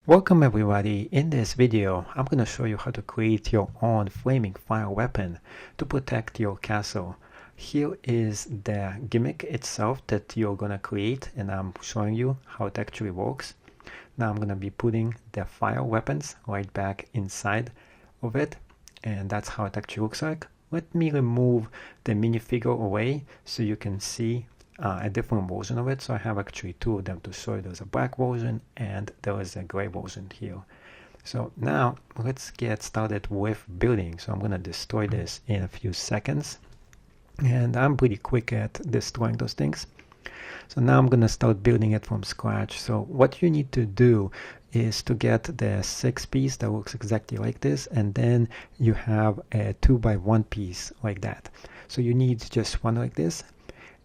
Welcome everybody. In this video I'm going to show you how to create your own flaming fire weapon to protect your castle. Here is the gimmick itself that you're going to create, and I'm showing you how it actually works. Now I'm going to be putting the fire weapons right back inside of it, and that's how it actually looks like. Let me remove the minifigure away so you can see a different version of it. So I have actually two of them to show you. There's a black version and there is a gray version here. So now let's get started with building. So I'm going to destroy this in a few seconds, and I'm pretty quick at destroying those things. So now I'm going to start building it from scratch. So what you need to do is to get the 6 piece that looks exactly like this, and then you have a 2x1 piece like that. So you need just one like this.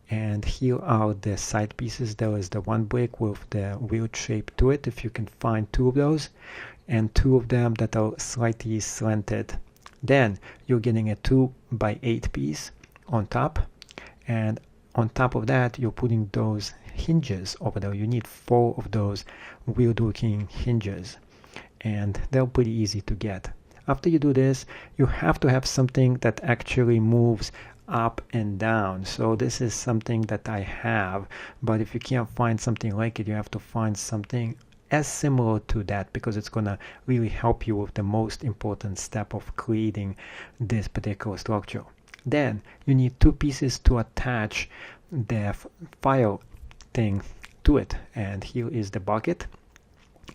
And here are the side pieces. There is the one brick with the weird shape to it, if you can find two of those, and two of them that are slightly slanted. Then you're getting a 2x8 piece on top, and on top of that you're putting those hinges over there. You need 4 of those weird looking hinges, and they're pretty easy to get. After you do this, you have to have something that actually moves up and down. So this is something that I have, but if you can't find something like it, you have to find something as similar to that, because it's gonna really help you with the most important step of creating this particular structure. Then you need 2 pieces to attach the fire thing to it, and here is the bucket,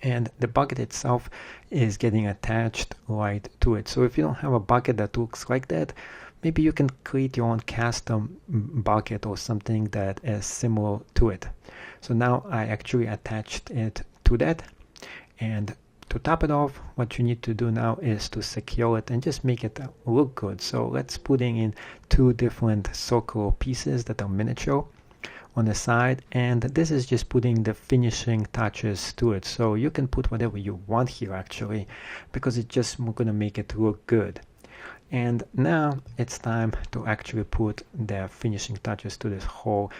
and the bucket itself is getting attached right to it. So if you don't have a bucket that looks like that, maybe you can create your own custom bucket or something that is similar to it. So now I actually attached it to that, and to top it off, what you need to do now is to secure it and just make it look good. So let's put in 2 different circular pieces that are miniature on the side, and this is just putting the finishing touches to it. So you can put whatever you want here actually, because it's just gonna make it look good. And now it's time to actually put the finishing touches to this whole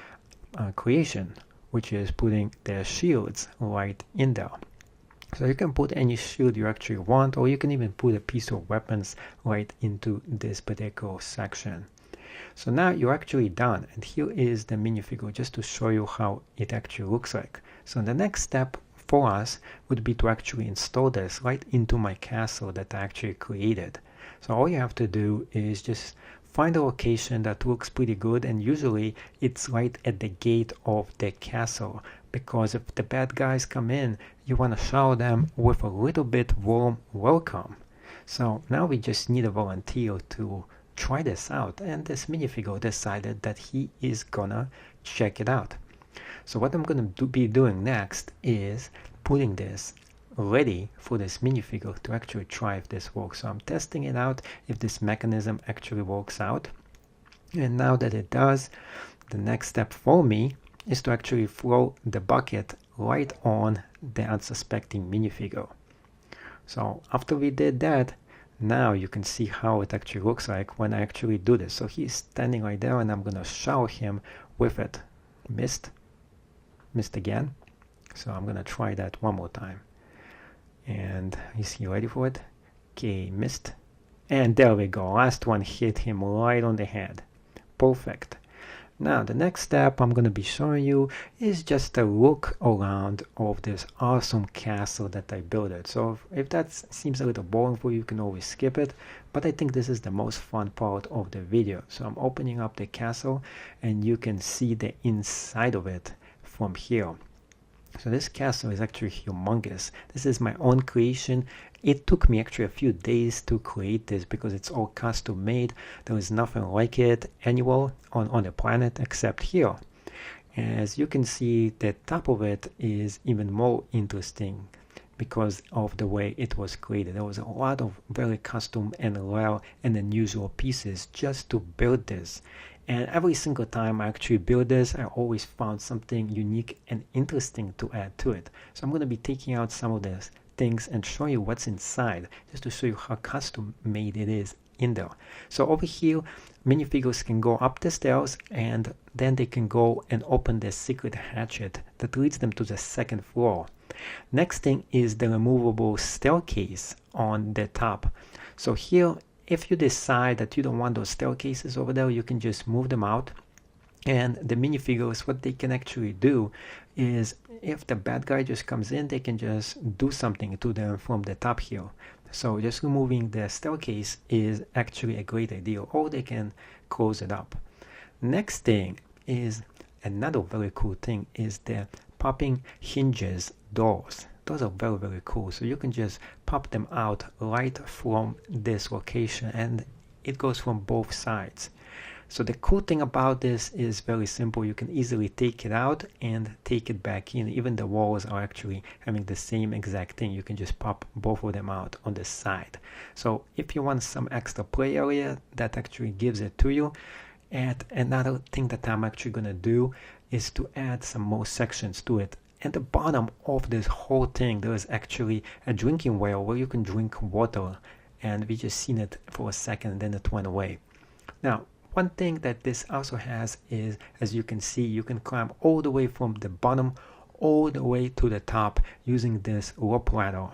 creation, which is putting the shields right in there. So you can put any shield you actually want, or you can even put a piece of weapons right into this particular section. So now you're actually done, and here is the minifigure just to show you how it actually looks like. So the next step for us would be to actually install this right into my castle that I actually created. So all you have to do is just find a location that looks pretty good, and usually it's right at the gate of the castle, because if the bad guys come in, you want to shower them with a little bit warm welcome. So now we just need a volunteer to try this out, and this minifigure decided that he is gonna check it out. So what I'm gonna be doing next is putting this ready for this minifigure to actually try if this works. So I'm testing it out if this mechanism actually works out, and now that it does, the next step for me is to actually throw the bucket right on the unsuspecting minifigure. So after we did that, now you can see how it actually looks like when I actually do this. So he's standing right there, and I'm gonna shower him with it. Missed again. So I'm gonna try that one more time. And is he ready for it? Okay, missed. And there we go. Last one hit him right on the head. Perfect. Now the next step I'm going to be showing you is just a look around of this awesome castle that I built it. So if that seems a little boring for you, you can always skip it, but I think this is the most fun part of the video. So I'm opening up the castle, and you can see the inside of it from here. So this castle is actually humongous. This is my own creation. It took me actually a few days to create this because it's all custom made. There is nothing like it anywhere on the planet except here. As you can see, the top of it is even more interesting because of the way it was created. There was a lot of very custom and rare and unusual pieces just to build this. And every single time I actually build this, I always found something unique and interesting to add to it. So I'm going to be taking out some of these things and show you what's inside, just to show you how custom made it is in there. So over here, minifigures can go up the stairs, and then they can go and open the secret hatchet that leads them to the 2nd floor. Next thing is the removable staircase on the top. So here, if you decide that you don't want those staircases over there, you can just move them out. And the minifigures, what they can actually do is, if the bad guy just comes in, they can just do something to them from the top here. So just removing the staircase is actually a great idea, or they can close it up. Next thing is, another very cool thing is the popping hinges doors. Those are very, very cool. So you can just pop them out right from this location, and it goes from both sides. So the cool thing about this is very simple. You can easily take it out and take it back in. Even the walls are actually having the same exact thing. You can just pop both of them out on the side. So if you want some extra play area, that actually gives it to you. And another thing that I'm actually going to do is to add some more sections to it. At the bottom of this whole thing, there is actually a drinking well where you can drink water. And we just seen it for a second and then it went away. Now, one thing that this also has is, as you can see, you can climb all the way from the bottom all the way to the top using this rope ladder.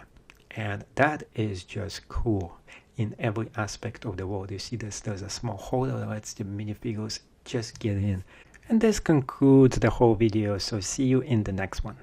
And that is just cool in every aspect of the world. You see this, there's a small hole that lets the minifigures just get in. And this concludes the whole video, so see you in the next one.